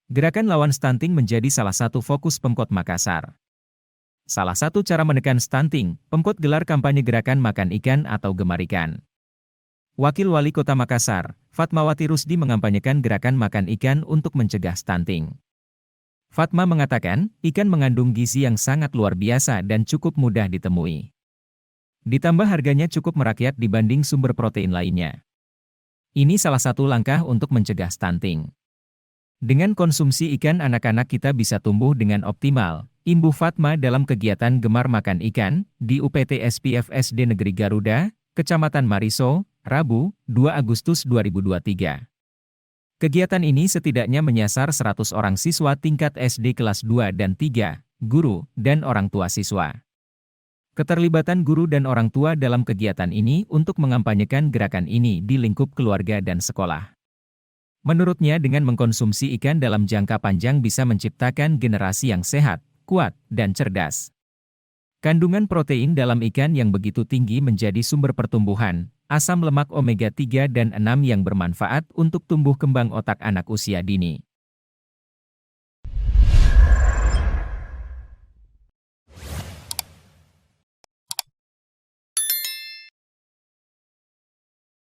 Gerakan lawan stunting menjadi salah satu fokus Pemkot Makassar. Salah satu cara menekan stunting, Pemkot gelar kampanye gerakan makan ikan atau gemar ikan. Wakil Wali Kota Makassar, Fatmawati Rusdi mengampanyekan gerakan makan ikan untuk mencegah stunting. Fatma mengatakan, ikan mengandung gizi yang sangat luar biasa dan cukup mudah ditemui. Ditambah harganya cukup merakyat dibanding sumber protein lainnya. Ini salah satu langkah untuk mencegah stunting. Dengan konsumsi ikan anak-anak kita bisa tumbuh dengan optimal, imbuh Fatma dalam kegiatan Gemar Makan Ikan di UPT SPF SD Negeri Garuda, Kecamatan Mariso, Rabu, 2 Agustus 2023. Kegiatan ini setidaknya menyasar 100 orang siswa tingkat SD kelas 2 dan 3, guru, dan orang tua siswa. Keterlibatan guru dan orang tua dalam kegiatan ini untuk mengampanyekan gerakan ini di lingkup keluarga dan sekolah. Menurutnya dengan mengkonsumsi ikan dalam jangka panjang bisa menciptakan generasi yang sehat, kuat, dan cerdas. Kandungan protein dalam ikan yang begitu tinggi menjadi sumber pertumbuhan, asam lemak omega 3 dan 6 yang bermanfaat untuk tumbuh kembang otak anak usia dini.